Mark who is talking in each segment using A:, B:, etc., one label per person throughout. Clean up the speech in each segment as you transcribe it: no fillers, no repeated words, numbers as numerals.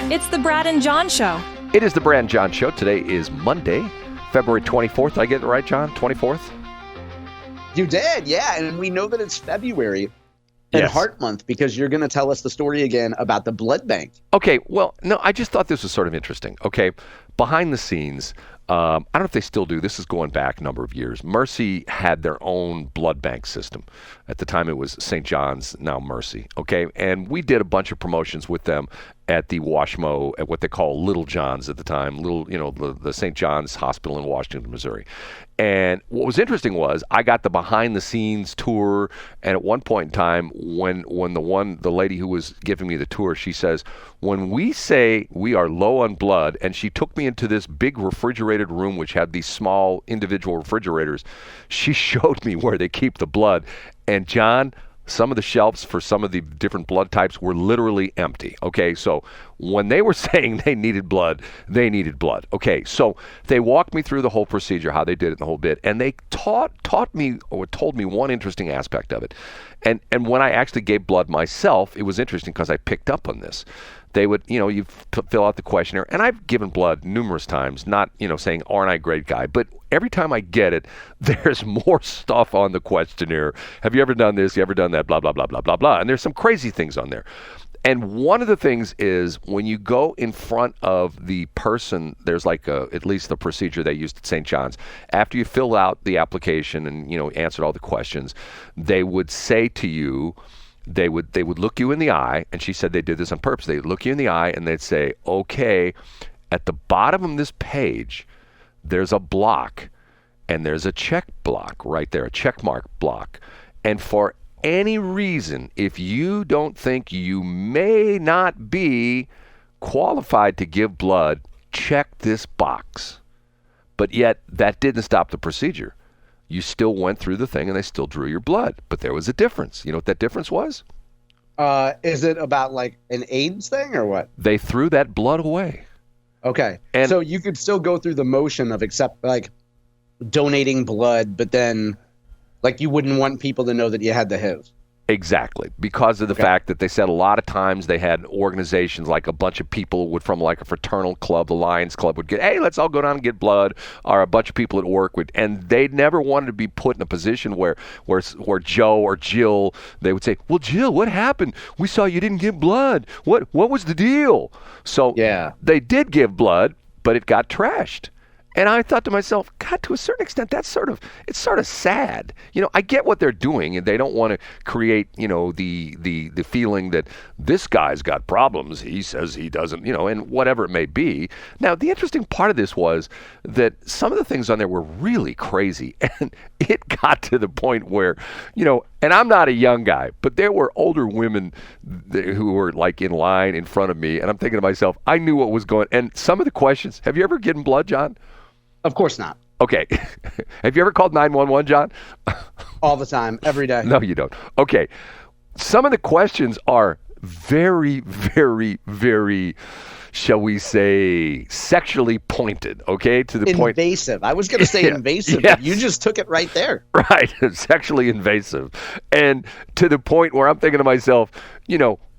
A: It's the Brad and John Show.
B: It is the Brad and John Show. Today is Monday, February 24th. Did I get it right, John? 24th?
C: You did, yeah. And we know that it's February and Heart Month because you're going to tell us the story again about the blood bank.
B: Okay, well, no, I just thought this was sort of interesting. Okay, behind the scenes, I don't know if they still do. This is going back a number of years. Mercy had their own blood bank system. At the time, it was St. John's, now Mercy. Okay, and we did a bunch of promotions with them at the Washmo, at what they call Little John's at the time, the St. John's Hospital in Washington, Missouri. And what was interesting was I got the behind-the-scenes tour, and at one point in time, when the lady who was giving me the tour, she says, when we say we are low on blood, and she took me into this big refrigerated room which had these small individual refrigerators, she showed me where they keep the blood. And John, some of the shelves for some of the different blood types were literally empty. Okay, so when they were saying they needed blood, they needed blood. Okay, so they walked me through the whole procedure, how they did it, the whole bit, and they taught me or told me one interesting aspect of it. And when I actually gave blood myself, it was interesting because I picked up on this. They would, you fill out the questionnaire, and I've given blood numerous times, not, saying, aren't I a great guy? But every time I get it, there's more stuff on the questionnaire. Have you ever done this? You ever done that? Blah, blah, blah, blah, blah, blah. And there's some crazy things on there. And one of the things is when you go in front of the person, there's at least the procedure they used at St. John's. After you fill out the application and, answered all the questions, they would say to you, they would look you in the eye, and she said they did this on purpose. They'd look you in the eye and they'd say, okay, at the bottom of this page, there's a block, and there's a check block right there, a check mark block. And for any reason, if you don't think you may not be qualified to give blood, check this box. But yet, that didn't stop the procedure. You still went through the thing, and they still drew your blood. But there was a difference. You know what that difference was?
C: Is it about like an AIDS thing or what?
B: They threw that blood away.
C: Okay. And so you could still go through the motion of donating blood, but then you wouldn't want people to know that you had the HIV.
B: Exactly, because of the fact that they said a lot of times they had organizations, like a bunch of people from a fraternal club, the Lions Club, would get, hey, let's all go down and get blood, or a bunch of people at work would, and they never wanted to be put in a position where Joe or Jill, they would say, well, Jill, what happened? We saw you didn't give blood. What was the deal? So they did give blood, but it got trashed. And I thought to myself, God, to a certain extent, it's sort of sad. I get what they're doing, and they don't want to create, the feeling that this guy's got problems. He says he doesn't, and whatever it may be. Now, the interesting part of this was that some of the things on there were really crazy, and it got to the point where, and I'm not a young guy, but there were older women who were in line in front of me, and I'm thinking to myself, I knew what was going. And some of the questions, have you ever given blood, John?
C: Of course not.
B: Okay. Have you ever called 911, John?
C: All the time, every day.
B: No, you don't. Okay. Some of the questions are very, very, very, shall we say, sexually pointed, okay? To the point.
C: Invasive. I was going to say invasive.
B: Yes.
C: But you just took it right there.
B: Right. Sexually invasive. And to the point where I'm thinking to myself,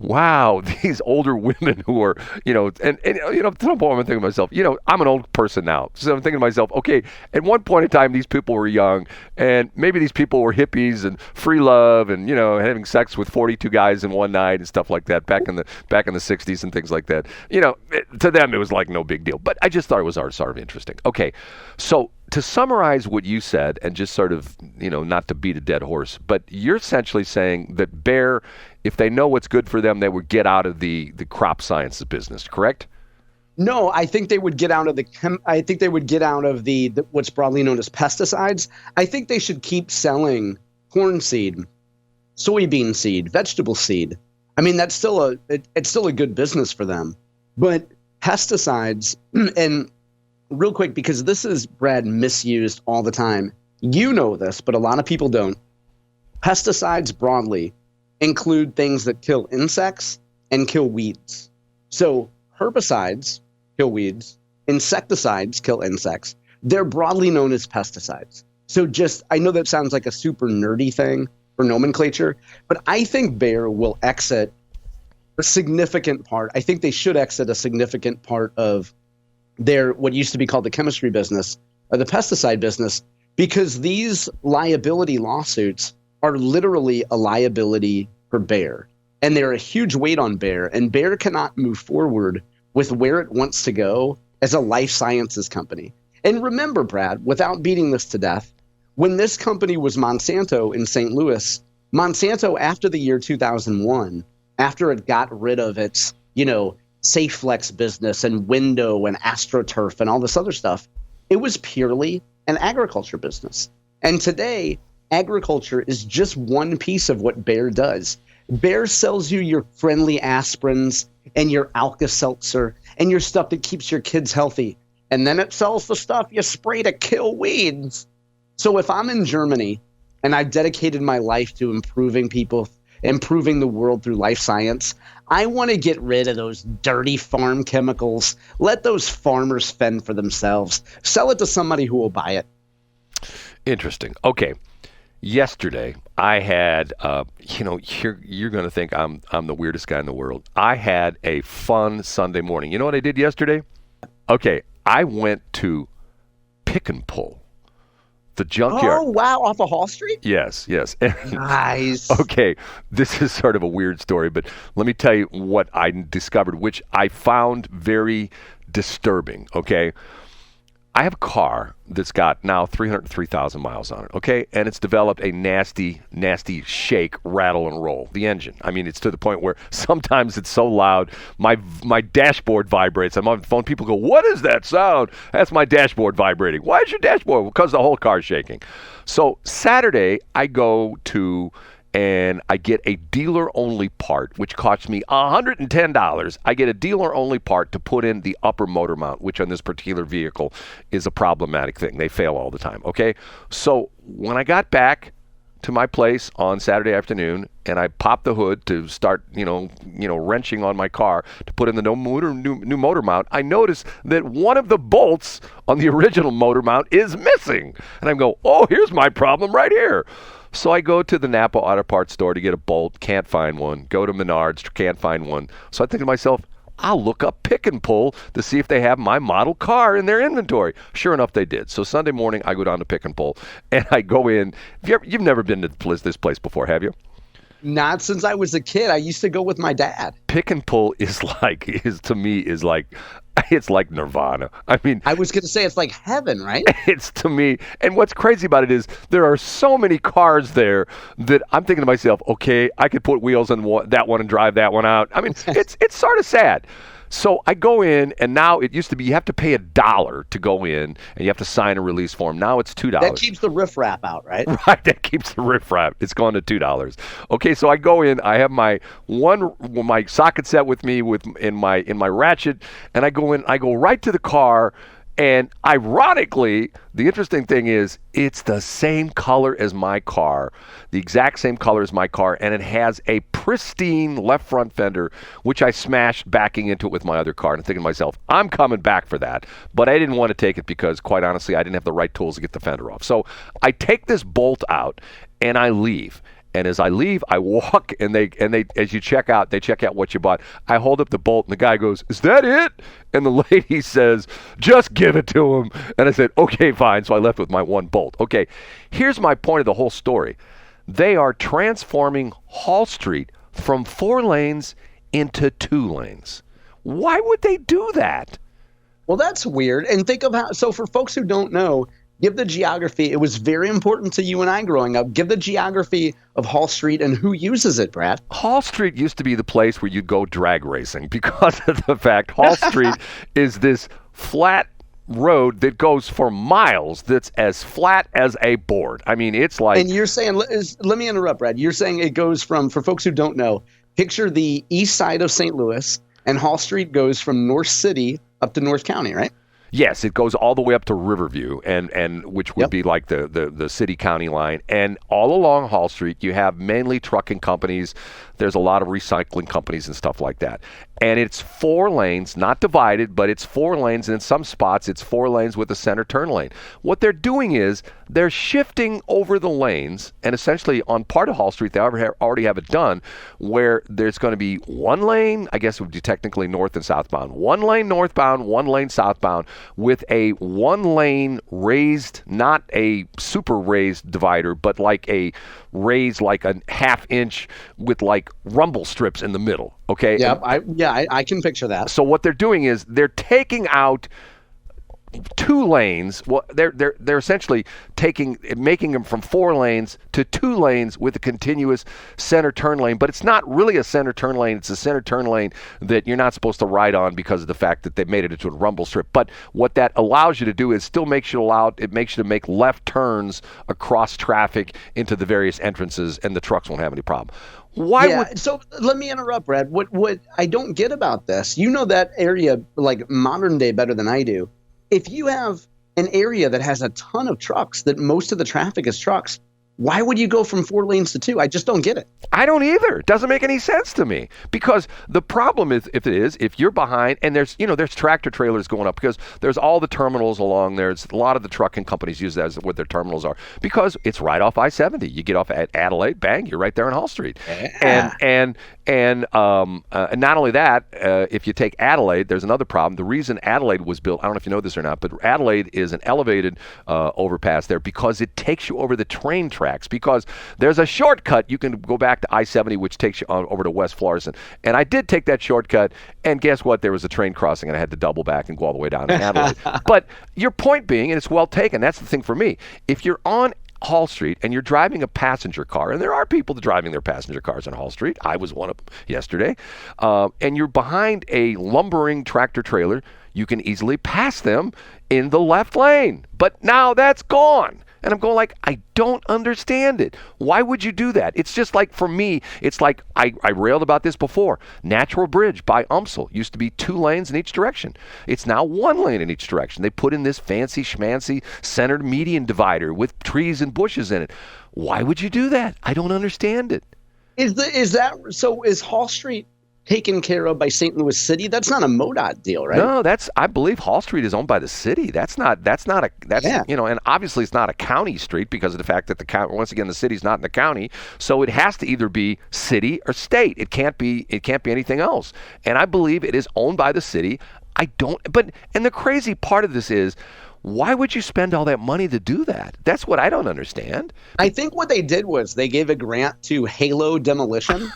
B: wow, these older women who are, to the point where I'm thinking to myself, I'm an old person now. So I'm thinking to myself, okay, at one point in time, these people were young, and maybe these people were hippies and free love and, having sex with 42 guys in one night and stuff like that back in the 60s and things like that. To them, it was no big deal. But I just thought it was sort of interesting. Okay, so to summarize what you said, and just sort of, not to beat a dead horse, but you're essentially saying that Bayer, if they know what's good for them, they would get out of the crop sciences business, correct?
C: No, I think they would get out of the what's broadly known as pesticides. I think they should keep selling corn seed, soybean seed, vegetable seed. I mean, that's still it's still a good business for them. But pesticides, and real quick, because this is, Brad, misused all the time. You know this, but a lot of people don't. Pesticides broadly include things that kill insects and kill weeds. So herbicides kill weeds, insecticides kill insects. They're broadly known as pesticides. So I know that sounds like a super nerdy thing for nomenclature, but I think Bayer will exit a significant part. I think they should exit a significant part of their what used to be called the chemistry business or the pesticide business, because these liability lawsuits are literally a liability for Bayer. And they're a huge weight on Bayer. And Bayer cannot move forward with where it wants to go as a life sciences company. And remember, Brad, without beating this to death, when this company was Monsanto in St. Louis, Monsanto, after the year 2001, after it got rid of its, SafeFlex business and Window and AstroTurf and all this other stuff, it was purely an agriculture business. And today, agriculture is just one piece of what Bayer does. Bayer sells you your friendly aspirins and your Alka-Seltzer and your stuff that keeps your kids healthy. And then it sells the stuff you spray to kill weeds. So if I'm in Germany and I've dedicated my life to improving people, improving the world through life science, I want to get rid of those dirty farm chemicals. Let those farmers fend for themselves. Sell it to somebody who will buy it.
B: Interesting. Okay. Yesterday, I had, you're going to think I'm the weirdest guy in the world. I had a fun Sunday morning. You know what I did yesterday? Okay, I went to Pick and Pull, the junkyard.
C: Oh, wow, off of Hall Street?
B: Yes.
C: Nice.
B: Okay, this is sort of a weird story, but let me tell you what I discovered, which I found very disturbing, okay? I have a car that's got now 303,000 miles on it, okay? And it's developed a nasty, nasty shake, rattle, and roll, the engine. I mean, it's to the point where sometimes it's so loud, my dashboard vibrates. I'm on the phone, people go, what is that sound? That's my dashboard vibrating. Why is your dashboard? Because the whole car's shaking. So Saturday, I go to and I get a dealer-only part, which costs me $110. I get a dealer-only part to put in the upper motor mount, which on this particular vehicle is a problematic thing. They fail all the time, okay? So when I got back to my place on Saturday afternoon and I popped the hood to start, wrenching on my car to put in the new motor mount, I noticed that one of the bolts on the original motor mount is missing. And I go, oh, here's my problem right here. So I go to the Napa Auto Parts store to get a bolt, can't find one. Go to Menards, can't find one. So I think to myself, I'll look up Pick and Pull to see if they have my model car in their inventory. Sure enough, they did. So Sunday morning, I go down to Pick and Pull, and I go in. You've never been to this place before, have you?
C: Not since I was a kid. I used to go with my dad.
B: Pick and Pull is to me it's like nirvana. I mean,
C: I was going to say it's like heaven, right?
B: It's to me. And what's crazy about it is there are so many cars there that I'm thinking to myself, okay, I could put wheels on that one and drive that one out. I mean, it's sort of sad. So I go in, and now it used to be you have to pay $1 to go in, and you have to sign a release form. Now it's $2.
C: That keeps the riffraff out, right?
B: Right, that keeps the riffraff. It's gone to $2. Okay, so I go in. I have my socket set with me in my ratchet, and I go in. I go right to the car. And ironically, the interesting thing is it's the same color as my car, the exact same color as my car, and it has a pristine left front fender, which I smashed backing into it with my other car. And I'm thinking to myself, I'm coming back for that. But I didn't want to take it because, quite honestly, I didn't have the right tools to get the fender off. So I take this bolt out, and I leave. And as I leave, I walk, and they as you check out, they check out what you bought. I hold up the bolt, and the guy goes, "Is that it?" And the lady says, "Just give it to him." And I said, "Okay, fine." So I left with my one bolt. Okay, here's my point of the whole story. They are transforming Hall Street from 4 lanes into 2 lanes. Why would they do that?
C: Well, that's weird. And think of so for folks who don't know, give the geography. It was very important to you and I growing up. Give the geography of Hall Street and who uses it, Brad.
B: Hall Street used to be the place where you'd go drag racing because of the fact Hall Street is this flat road that goes for miles that's as flat as a board. I mean, it's like...
C: And you're saying, let me interrupt, Brad. You're saying it goes from, for folks who don't know, picture the east side of St. Louis, and Hall Street goes from North City up to North County, right?
B: Yes, it goes all the way up to Riverview, and which would be like the city county line. And all along Hall Street, you have mainly trucking companies. There's a lot of recycling companies and stuff like that. And it's 4 lanes, not divided, but it's 4 lanes. And in some spots, it's 4 lanes with a center turn lane. What they're doing is they're shifting over the lanes, and essentially on part of Hall Street, they already have it done, where there's going to be 1 lane, I guess it would be technically north and southbound, 1 lane northbound, 1 lane southbound, with a 1 lane raised, not a super raised divider, but like a raised like a ½ inch with like rumble strips in the middle. Okay.
C: Yeah, I can picture that.
B: So what they're doing is they're taking out 2 lanes. Well, they're essentially making them from 4 lanes to 2 lanes with a continuous center turn lane. But it's not really a center turn lane. It's a center turn lane that you're not supposed to ride on because of the fact that they made it into a rumble strip. But what that allows you to do is still makes you to make left turns across traffic into the various entrances, and the trucks won't have any problem.
C: So let me interrupt, Brad. What I don't get about this, you know that area like modern day better than I do. If you have an area that has a ton of trucks, that most of the traffic is trucks, why would you go from 4 lanes to 2? I just don't get it.
B: I don't either. It doesn't make any sense to me, because the problem is if you're behind and there's tractor trailers going up, because there's all the terminals along there. It's a lot of the trucking companies use that as what their terminals are, because it's right off I-70. You get off at Adelaide, bang, you're right there on Hall Street.
C: Yeah.
B: And not only that, if you take Adelaide, there's another problem. The reason Adelaide was built, I don't know if you know this or not, but Adelaide is an elevated overpass there because it takes you over the train tracks, because there's a shortcut. You can go back to I-70, which takes you over to West Florissant. And I did take that shortcut, and guess what? There was a train crossing, and I had to double back and go all the way down to Adelaide. But your point being, and it's well taken, that's the thing for me. If you're on Hall Street and you're driving a passenger car, and there are people driving their passenger cars on Hall Street. I was one of them yesterday. And you're behind a lumbering tractor trailer, you can easily pass them in the left lane. But now that's gone. And I'm going like, I don't understand it. Why would you do that? It's just like, for me, it's like, I railed about this before. Natural Bridge by UMSL used to be 2 lanes in each direction. It's now 1 lane in each direction. They put in this fancy schmancy centered median divider with trees and bushes in it. Why would you do that? I don't understand it.
C: Is Hall Street taken care of by St. Louis City? That's not a MoDOT deal, right?
B: No, I believe Hall Street is owned by the city. And obviously it's not a county street because of the fact that once again, the city's not in the county. So it has to either be city or state. It can't be anything else. And I believe it is owned by the city. And the crazy part of this is, why would you spend all that money to do that? That's what I don't understand.
C: I think what they did was they gave a grant to Halo Demolition,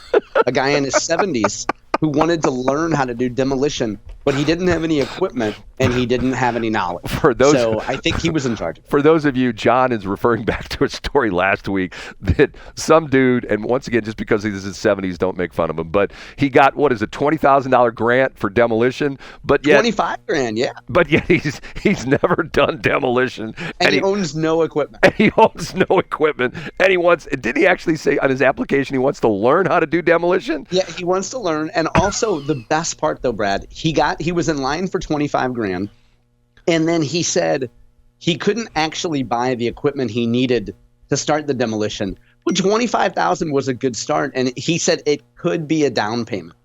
C: a guy in his 70s who wanted to learn how to do demolition, but he didn't have any equipment and he didn't have any knowledge. So I think he was in charge.
B: For those of you, John is referring back to a story last week that some dude, and once again, just because he's in his 70s, don't make fun of him, but he got, $20,000 grant for demolition, but yet
C: $25,000, yeah.
B: But yet he's never done demolition,
C: and he owns no equipment.
B: And he owns no equipment, and didn't he actually say on his application he wants to learn how to do demolition?
C: Yeah, he wants to learn. And also the best part though, Brad, he was in line for $25,000, and then he said he couldn't actually buy the equipment he needed to start the demolition. Well, $25,000 was a good start, and he said it could be a down payment.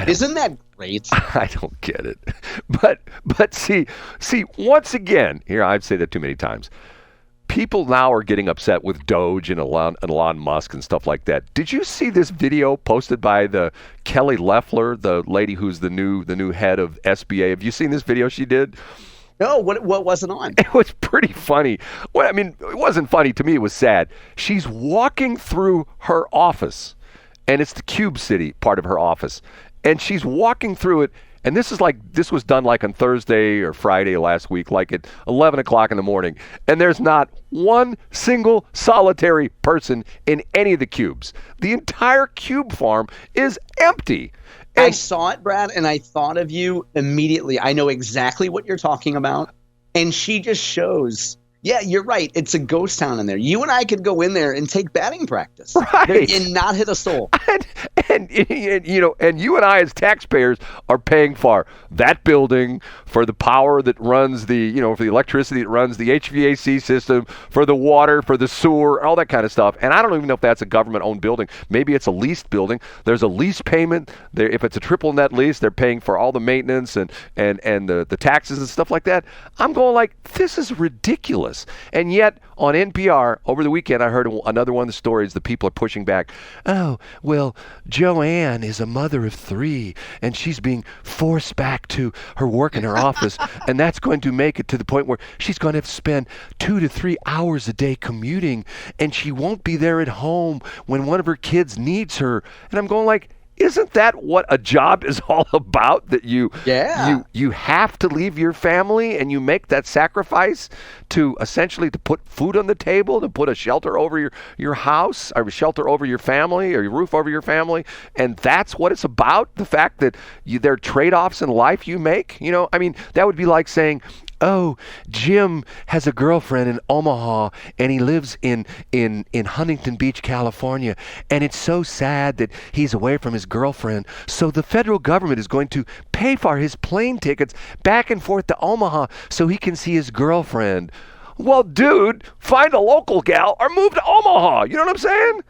C: Isn't that great?
B: I don't get it. But see, once again, here I've said that too many times. People now are getting upset with Doge and Elon Musk and stuff like that. Did you see this video posted by the Kelly Loeffler, the lady who's the new head of SBA? Have you seen this video she did?
C: No, what was it on?
B: It was pretty funny. Well, I mean, it wasn't funny to me. It was sad. She's walking through her office, and it's the Cube City part of her office, and she's walking through it. And this was done like on Thursday or Friday last week, like at 11 o'clock in the morning. And there's not one single solitary person in any of the cubes. The entire cube farm is empty. And
C: I saw it, Brad, and I thought of you immediately. I know exactly what you're talking about. And she just shows Yeah, you're right. It's a ghost town in there. You and I could go in there and take batting practice,
B: Right.
C: and not hit a soul.
B: And and you and I as taxpayers are paying for that building, for the power that runs for the electricity that runs the HVAC system, for the water, for the sewer, all that kind of stuff. And I don't even know if that's a government-owned building. Maybe it's a leased building. There's a lease payment there. If it's a triple net lease, they're paying for all the maintenance and the taxes and stuff like that. I'm going like, this is ridiculous. And yet, on NPR over the weekend, I heard another one of the stories. The people are pushing back. Oh, well, Joanne is a mother of 3, and she's being forced back to her work in her office, and that's going to make it to the point where she's going to have to spend 2 to 3 hours a day commuting, and she won't be there at home when one of her kids needs her. And I'm going like, isn't that what a job is all about? That you have to leave your family and you make that sacrifice to essentially to put food on the table, to put a shelter over your house, or a shelter over your family, or your roof over your family. And that's what it's about. The fact that there are trade-offs in life you make. I mean, that would be like saying, oh, Jim has a girlfriend in Omaha, and he lives in Huntington Beach, California, and it's so sad that he's away from his girlfriend. So the federal government is going to pay for his plane tickets back and forth to Omaha so he can see his girlfriend. Well, dude, find a local gal or move to Omaha. You know what I'm saying?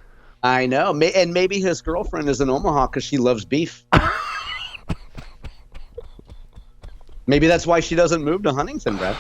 C: I know. And maybe his girlfriend is in Omaha because she loves beef. Maybe that's why she doesn't move to Huntington, Brad.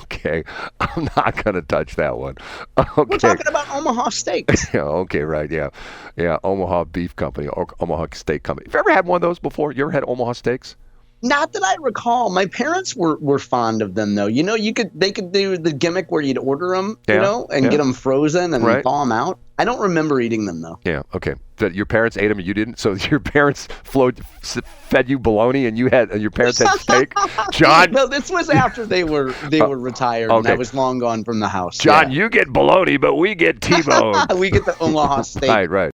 B: Okay, I'm not going to touch that one. Okay.
C: We're talking about Omaha steaks.
B: Yeah, okay, right, yeah. Omaha Beef Company, or Omaha Steak Company. Have you ever had one of those before? You ever had Omaha steaks?
C: Not that I recall. My parents were fond of them, though. They could do the gimmick where you'd order them, and get them frozen and thaw them out. I don't remember eating them, though.
B: Yeah, okay. That your parents ate them and you didn't? So your parents fed you bologna and your parents had steak? John?
C: No, this was after they were retired, and I was long gone from the house.
B: John, you get bologna, but we get T-bone.
C: We get the Omaha steak.
B: Right.